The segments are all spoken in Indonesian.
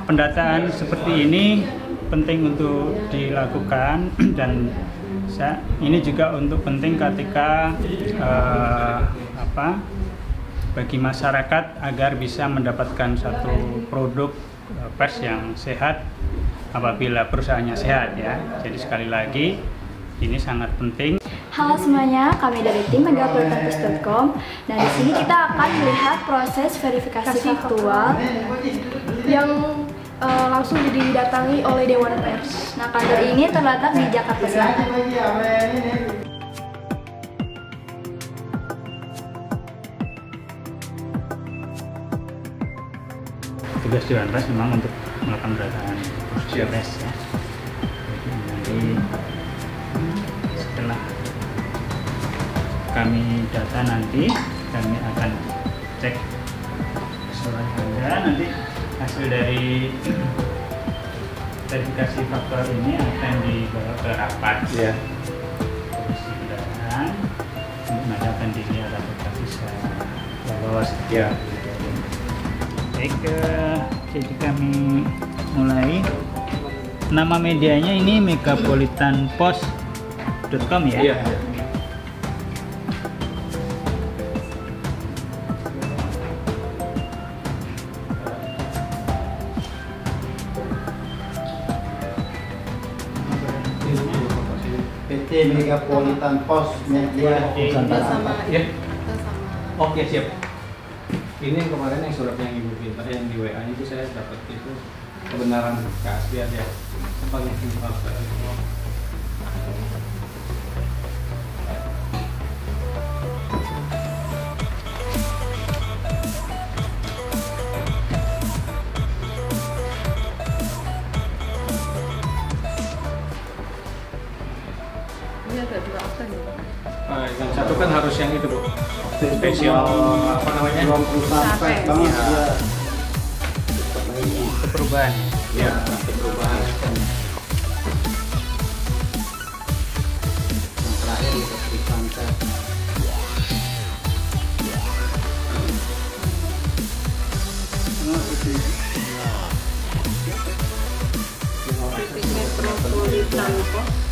pendataan seperti ini penting untuk dilakukan dan ini juga untuk penting ketika bagi masyarakat agar bisa mendapatkan satu produk pers yang sehat apabila perusahaannya sehat ya. Jadi sekali lagi ini sangat penting. Halo semuanya, kami dari tim megapolitanpers.com. Nah, di sini kita akan melihat proses verifikasi faktual yang langsung didatangi oleh Dewan Pers. Nah, kantor ini terletak di Jakarta Selatan. Tugas Dewan Pers memang untuk melakukan pendataan pers ya. Jadi setelah kami data nanti kami akan cek surat Anda, nanti hasil dari verifikasi faktual ini akan dibawa ke rapat komisi pendataan, nanti akan dilihat apakah bisa lolos ya. Baik, jadi kami mulai. Nama medianya ini megapolitanpost.com ya. Iya. PT Megapolitan Post Media Nusantara. Ya. Oke, siap. Ini yang kemarin yang surat yang Ibu minta yang di WA itu saya dapat itu kebenaran keaslian ya. Sebagai fakta. Ini ada dua akta nih. Yang satu kan harus yang itu, Bu. Spesial apa namanya? Perusahaan pers banget dia. Perubahan. Ya, perubahan. Yang terakhir itu perusahaan pers. Metropolitan Post.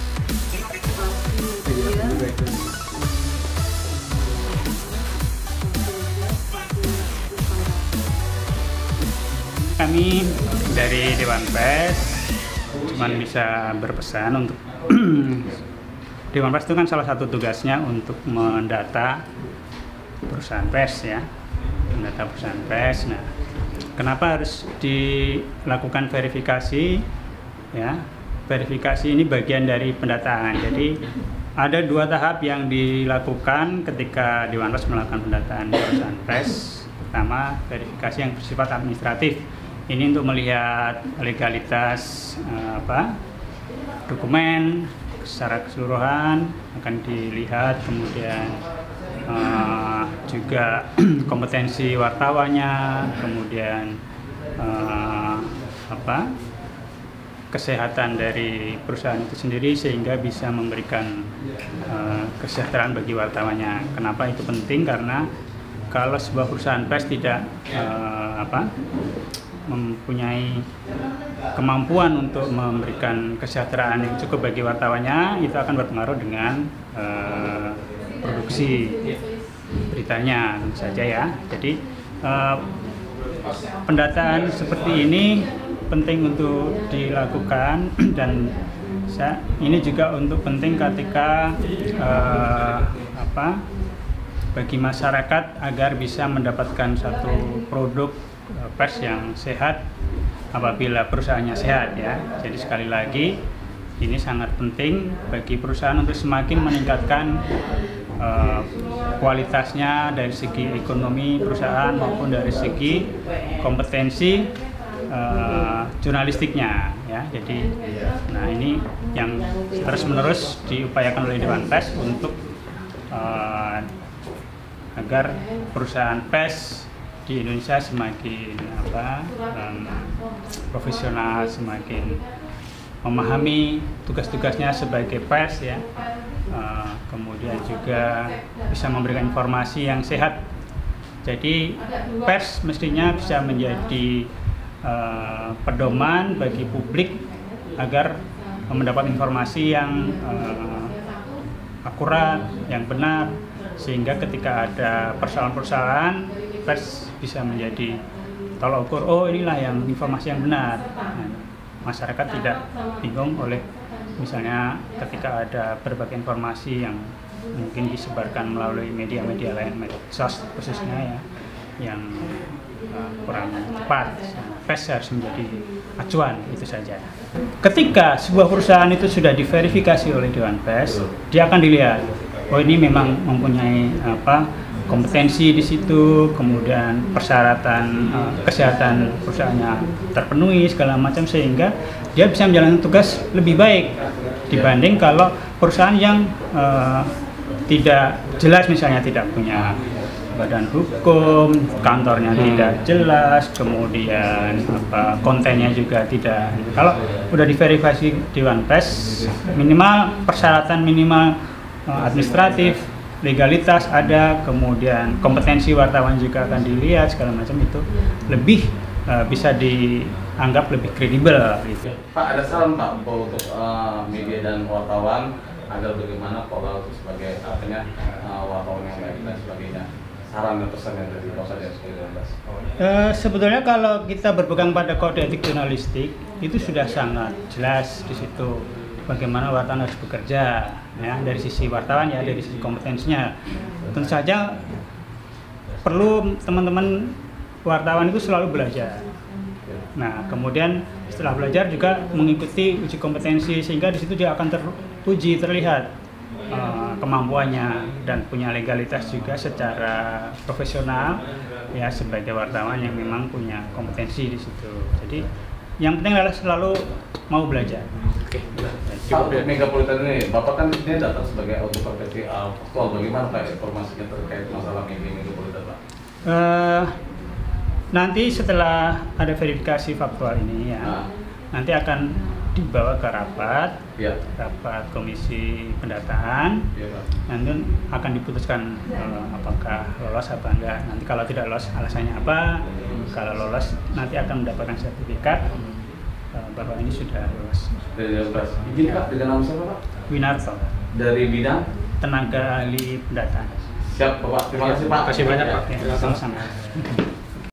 Kami dari Dewan Pers cuman bisa berpesan untuk Dewan Pers itu kan salah satu tugasnya untuk mendata perusahaan pers ya, mendata perusahaan pers. Nah, kenapa harus dilakukan verifikasi ya? Verifikasi ini bagian dari pendataan. Jadi ada dua tahap yang dilakukan ketika Dewan Pers melakukan pendataan perusahaan pers. Pertama, verifikasi yang bersifat administratif. Ini untuk melihat legalitas dokumen secara keseluruhan akan dilihat, kemudian juga kompetensi wartawannya, kemudian kesehatan dari perusahaan itu sendiri sehingga bisa memberikan kesejahteraan bagi wartawannya. Kenapa itu penting? Karena kalau sebuah perusahaan pers tidak mempunyai kemampuan untuk memberikan kesejahteraan yang cukup bagi wartawannya, itu akan berpengaruh dengan produksi beritanya tentu saja ya. Jadi pendataan seperti ini penting untuk dilakukan dan ini juga untuk penting ketika bagi masyarakat agar bisa mendapatkan satu produk pers yang sehat apabila perusahaannya sehat ya. Jadi sekali lagi ini sangat penting bagi perusahaan untuk semakin meningkatkan kualitasnya dari segi ekonomi perusahaan maupun dari segi kompetensi jurnalistiknya ya. Jadi nah ini yang terus-menerus diupayakan oleh Dewan Pers untuk agar perusahaan pers di Indonesia semakin profesional, semakin memahami tugas-tugasnya sebagai pers ya, kemudian juga bisa memberikan informasi yang sehat. Jadi pers mestinya bisa menjadi pedoman bagi publik agar mendapat informasi yang akurat, yang benar, sehingga ketika ada persoalan-persoalan, pers bisa menjadi tolak ukur, oh inilah yang informasi yang benar. Nah, masyarakat tidak bingung oleh misalnya ketika ada berbagai informasi yang mungkin disebarkan melalui media-media lain, medsos khususnya ya, yang kurang tepat. Pers harus menjadi acuan, itu saja. Ketika sebuah perusahaan itu sudah diverifikasi oleh Dewan Pers, dia akan dilihat, oh ini memang mempunyai kompetensi di situ, kemudian persyaratan kesehatan perusahaannya terpenuhi segala macam, sehingga dia bisa menjalankan tugas lebih baik dibanding kalau perusahaan yang tidak jelas, misalnya tidak punya badan hukum, kantornya tidak jelas, kemudian kontennya juga tidak. Kalau udah diverifikasi Dewan Pers, minimal persyaratan minimal administratif, legalitas ada, kemudian kompetensi wartawan juga akan dilihat, segala macam, itu lebih bisa dianggap lebih kredibel gitu. Pak, ada saran Pak untuk media dan wartawan agar bagaimana pola itu sebagai wartawan yang baik dan sebagainya, saran dan pesan yang dari Polres Dewan Pers? Sebetulnya kalau kita berpegang pada kode etik jurnalistik itu sudah sangat jelas di situ bagaimana wartawan harus bekerja, ya, dari sisi wartawan, ya, dari sisi kompetensinya. Tentu saja perlu teman-teman wartawan itu selalu belajar. Nah, kemudian setelah belajar juga mengikuti uji kompetensi, sehingga di situ dia akan teruji, terlihat kemampuannya dan punya legalitas juga secara profesional, ya, sebagai wartawan yang memang punya kompetensi di situ. Jadi yang penting adalah selalu mau belajar. Pak, untuk Megapolitan ini, Bapak kan ini datang sebagai auditor PTA faktual. Bagaimana Pak informasinya terkait masalah media Megapolitan, Pak? Nanti setelah ada verifikasi faktual ini, ya, nanti akan dibawa ke rapat, ya, rapat komisi pendataan, ya, Pak. nanti akan diputuskan apakah lolos apa enggak. Nanti kalau tidak lolos alasannya apa, kalau lolos nanti akan mendapatkan sertifikat bahwa ini sudah lolos. Dari Dewan Pers. Izin Pak, dengan nama siapa Pak? Winarto, Dari bidang? tenaga ahli pendataan. Siap Bapak, terima kasih Pak. Terima kasih banyak Pak. Ya, sama-sama.